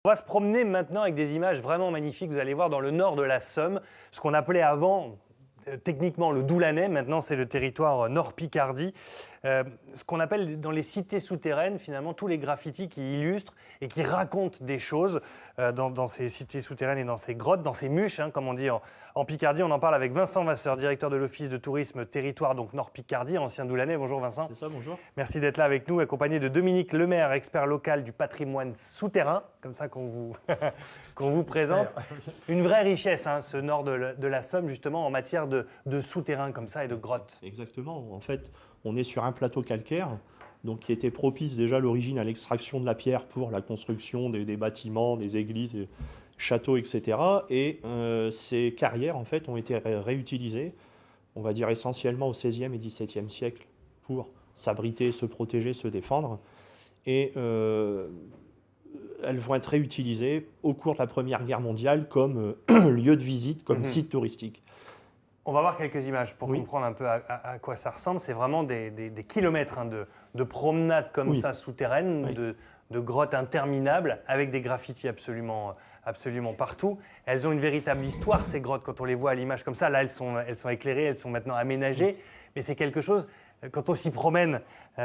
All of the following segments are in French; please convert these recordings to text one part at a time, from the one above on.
On va se promener maintenant avec des images vraiment magnifiques. Vous allez voir dans le nord de la Somme, ce qu'on appelait avant techniquement le Doulanais, maintenant c'est le territoire Nord-Picardie. Ce qu'on appelle dans les cités souterraines, finalement, tous les graffitis qui illustrent et qui racontent des choses dans ces cités souterraines et dans ces grottes, dans ces muches, comme on dit en Picardie. On en parle avec Vincent Vasseur, directeur de l'Office de tourisme territoire, donc Nord-Picardie, ancien Doulanais. Bonjour Vincent. C'est ça, bonjour. Merci d'être là avec nous, accompagné de Dominique Lemaire, expert local du patrimoine souterrain, comme ça qu'on vous, qu'on vous présente. Une vraie richesse, ce nord de la Somme, justement, en matière de souterrains comme ça et de grottes. Exactement. En fait, on est sur un plateau calcaire donc, qui était propice déjà à l'origine à l'extraction de la pierre pour la construction des bâtiments, des églises, des châteaux, etc. Et ces carrières, en fait, ont été réutilisées, on va dire essentiellement au XVIe et XVIIe siècle, pour s'abriter, se protéger, se défendre. Et elles vont être réutilisées au cours de la Première Guerre mondiale comme lieu de visite, comme site touristique. On va voir quelques images pour comprendre un peu à quoi ça ressemble. C'est vraiment des kilomètres de promenades comme ça souterraines, de grottes interminables avec des graffitis absolument partout. Elles ont une véritable histoire, ces grottes, quand on les voit à l'image comme ça. Là, elles sont éclairées, elles sont maintenant aménagées. Mais c'est quelque chose, quand on s'y promène,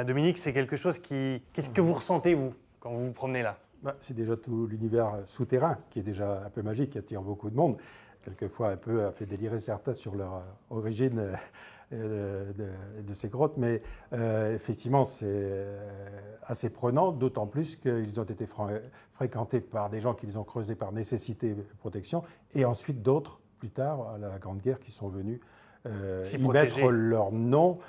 Dominique, c'est quelque chose qui... Qu'est-ce que vous ressentez, vous, quand vous vous promenez là ? C'est déjà tout l'univers souterrain qui est déjà un peu magique, qui attire beaucoup de monde. Quelquefois, un peu a fait délirer certains sur leur origine de ces grottes, mais effectivement, c'est assez prenant, d'autant plus qu'ils ont été fréquentés par des gens qui les ont creusés par nécessité de protection, et ensuite d'autres, plus tard, à la Grande Guerre, qui sont venus y mettre leur nom.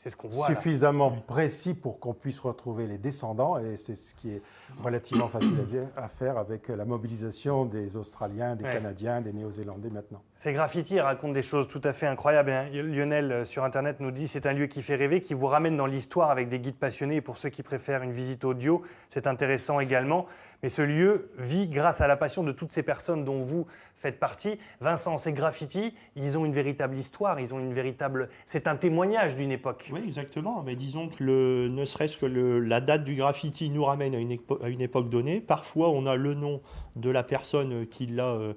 C'est ce qu'on voit suffisamment précis pour qu'on puisse retrouver les descendants, et c'est ce qui est relativement facile à faire avec la mobilisation des Australiens, des Canadiens, des Néo-Zélandais maintenant. Ces graffitis racontent des choses tout à fait incroyables. Lionel sur Internet nous dit c'est un lieu qui fait rêver, qui vous ramène dans l'histoire avec des guides passionnés, et pour ceux qui préfèrent une visite audio, c'est intéressant également. Mais ce lieu vit grâce à la passion de toutes ces personnes dont vous faites partie. Vincent, ces graffitis, ils ont une véritable histoire, c'est un témoignage d'une époque. Oui, exactement. Mais disons que ne serait-ce que la date du graffiti nous ramène à une époque donnée. Parfois, on a le nom de la personne qui l'a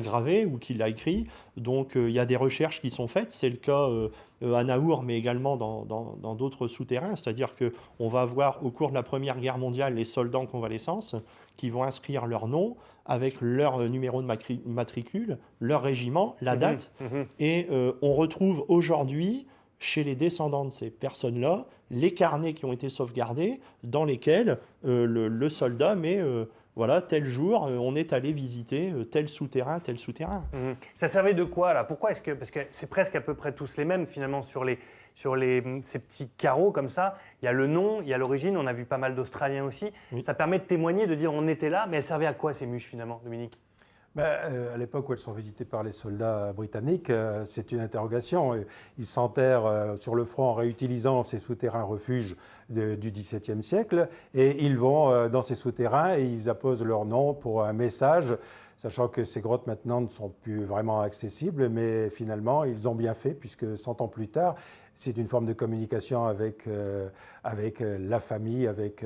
gravé ou qui l'a écrit. Donc, il y a des recherches qui sont faites. C'est le cas à Naour, mais également dans d'autres souterrains. C'est-à-dire qu'on va avoir, au cours de la Première Guerre mondiale, les soldats en convalescence qui vont inscrire leur nom avec leur numéro de matricule, leur régiment, la date. Et on retrouve aujourd'hui, chez les descendants de ces personnes-là, les carnets qui ont été sauvegardés, dans lesquels le soldat met... voilà, tel jour, on est allé visiter tel souterrain, tel souterrain. Ça servait de quoi, là ? Pourquoi est-ce que... Parce que c'est presque à peu près tous les mêmes, finalement, sur ces petits carreaux comme ça. Il y a le nom, il y a l'origine, on a vu pas mal d'Australiens aussi. Oui. Ça permet de témoigner, de dire on était là, mais elles servaient à quoi, ces muches, finalement, Dominique ? À l'époque où elles sont visitées par les soldats britanniques, c'est une interrogation. Ils s'enterrent sur le front en réutilisant ces souterrains refuges du XVIIe siècle, et ils vont dans ces souterrains et ils apposent leur nom pour un message, sachant que ces grottes maintenant ne sont plus vraiment accessibles, mais finalement ils ont bien fait, puisque 100 ans plus tard, c'est une forme de communication avec la famille, avec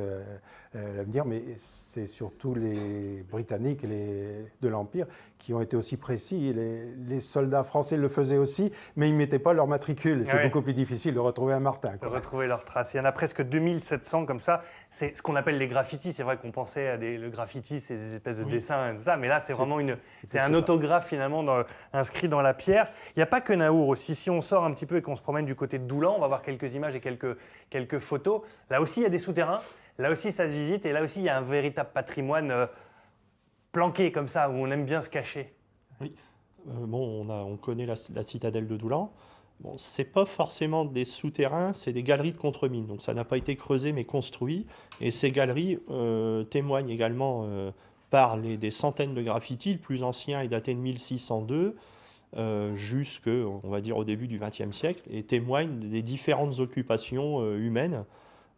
l'avenir, mais c'est surtout les Britanniques de l'Empire qui ont été aussi précis. Les soldats français le faisaient aussi, mais ils ne mettaient pas leur matricule. Et c'est beaucoup plus difficile de retrouver un Martin. De retrouver leurs traces. Il y en a presque 2700 comme ça. C'est ce qu'on appelle les graffitis. C'est vrai qu'on pensait à le graffiti, c'est des espèces de dessins et tout ça, mais là c'est vraiment un autographe finalement inscrit dans la pierre. Il n'y a pas que Naour aussi. Si on sort un petit peu et qu'on se promène du côté de Doulan, on va voir quelques images et quelques photos. Là aussi, il y a des souterrains. Là aussi, ça se visite. Et là aussi, il y a un véritable patrimoine planqué comme ça, où on aime bien se cacher. Oui. On connaît la citadelle de Doulan. Bon, ce n'est pas forcément des souterrains, c'est des galeries de contre-mines. Donc ça n'a pas été creusé, mais construit. Et ces galeries témoignent également par des centaines de graffitis. Le plus ancien est daté de 1602. Jusqu'au, on va dire, au début du XXe siècle, et témoignent des différentes occupations humaines,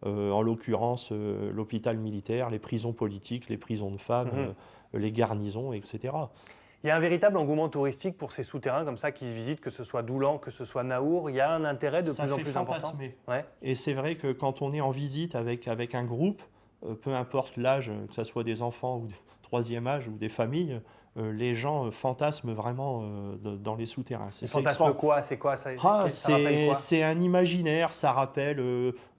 en l'occurrence l'hôpital militaire, les prisons politiques, les prisons de femmes, les garnisons, etc. Il y a un véritable engouement touristique pour ces souterrains comme ça qui se visitent, que ce soit Doulan, que ce soit Naour. Il y a un intérêt de plus en plus important. Ouais. Et c'est vrai que quand on est en visite avec un groupe, peu importe l'âge, que ce soit des enfants ou de troisième âge ou des familles, les gens fantasment vraiment dans les souterrains. Ils fantasment quoi? C'est quoi ça? Ah, Ça rappelle quoi? c'est un imaginaire, ça rappelle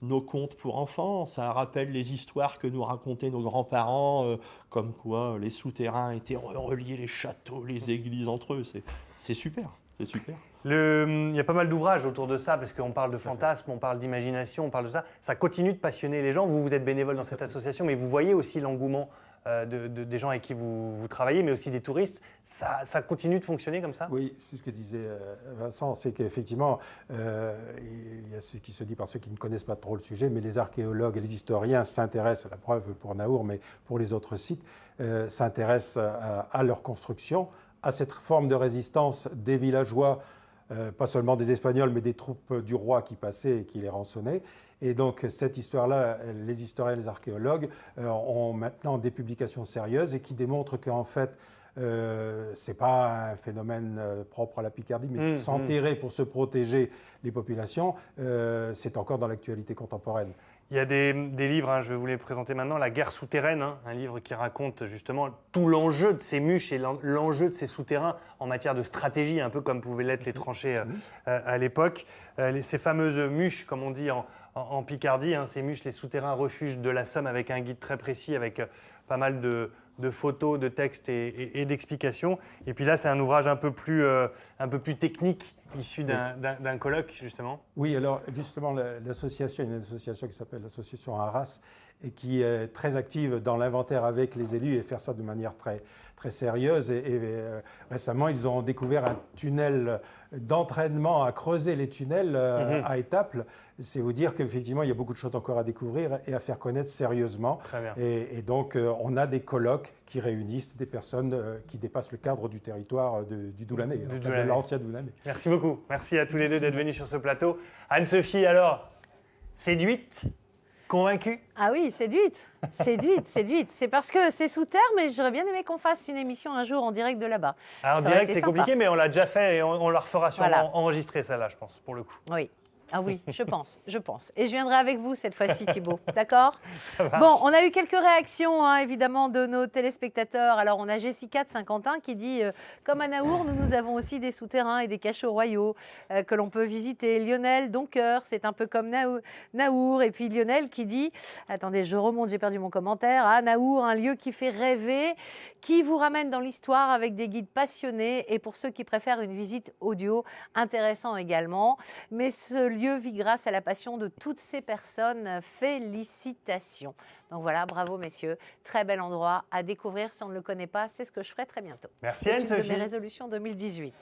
nos contes pour enfants, ça rappelle les histoires que nous racontaient nos grands-parents, comme quoi les souterrains étaient reliés, les châteaux, les églises entre eux. C'est super, c'est super. Il y a pas mal d'ouvrages autour de ça, parce qu'on parle de fantasme, on parle d'imagination, on parle de ça. Ça continue de passionner les gens. Vous êtes bénévole dans cette association, mais vous voyez aussi l'engouement des gens avec qui vous travaillez, mais aussi des touristes. Ça continue de fonctionner comme ça? Oui, c'est ce que disait Vincent, c'est qu'effectivement, il y a ce qui se dit par ceux qui ne connaissent pas trop le sujet, mais les archéologues et les historiens s'intéressent, à la preuve pour Naour, mais pour les autres sites, s'intéressent à leur construction, à cette forme de résistance des villageois, pas seulement des Espagnols, mais des troupes du roi qui passaient et qui les rançonnaient. Et donc cette histoire-là, les historiens et les archéologues ont maintenant des publications sérieuses et qui démontrent qu'en fait, ce n'est pas un phénomène propre à la Picardie, mais s'enterrer pour se protéger les populations, c'est encore dans l'actualité contemporaine. Il y a des livres, hein, je vais vous les présenter maintenant. La guerre souterraine, hein, un livre qui raconte justement tout l'enjeu de ces mûches et l'enjeu de ces souterrains en matière de stratégie, un peu comme pouvaient l'être les tranchées à l'époque. Ces fameuses mûches, comme on dit en Picardie, hein, ces mûches, les souterrains refuges de la Somme, avec un guide très précis, avec pas mal de photos, de textes et d'explications. Et puis là, c'est un ouvrage un peu plus technique, issu d'un colloque, justement. Oui, alors justement, l'association, il y a une association qui s'appelle l'association Arras et qui est très active dans l'inventaire avec les élus et faire ça de manière très, très sérieuse. Et récemment, ils ont découvert un tunnel d'entraînement à creuser les tunnels à Étaples. C'est vous dire qu'effectivement, il y a beaucoup de choses encore à découvrir et à faire connaître sérieusement. Très bien. Et donc, on a des colloques qui réunissent des personnes qui dépassent le cadre du territoire du Doulanais, de l'ancien Doulanais. Merci beaucoup. Merci à tous les deux d'être venus sur ce plateau. Anne-Sophie, alors, séduite? Convaincue? Ah oui, séduite. C'est parce que c'est sous terre, mais j'aurais bien aimé qu'on fasse une émission un jour en direct de là-bas. Alors, en direct, c'est compliqué, mais on l'a déjà fait et on la refera sûrement enregistrer, celle-là, je pense, pour le coup. Oui. Ah oui, je pense. Et je viendrai avec vous cette fois-ci, Thibaut. D'accord? Bon, on a eu quelques réactions, hein, évidemment, de nos téléspectateurs. Alors, on a Jessica de Saint-Quentin qui dit comme à Naour, nous avons aussi des souterrains et des cachots royaux que l'on peut visiter. Lionel Doncoeur, c'est un peu comme Naour. Et puis Lionel qui dit, attendez, je remonte, j'ai perdu mon commentaire. Ah, Naour, un lieu qui fait rêver, qui vous ramène dans l'histoire avec des guides passionnés. Et pour ceux qui préfèrent une visite audio, intéressant également. Mais ce lieu vit grâce à la passion de toutes ces personnes. Félicitations. Donc voilà, bravo messieurs. Très bel endroit à découvrir. Si on ne le connaît pas, c'est ce que je ferai très bientôt. Merci Anne-Sophie. C'est une de mes résolutions 2018.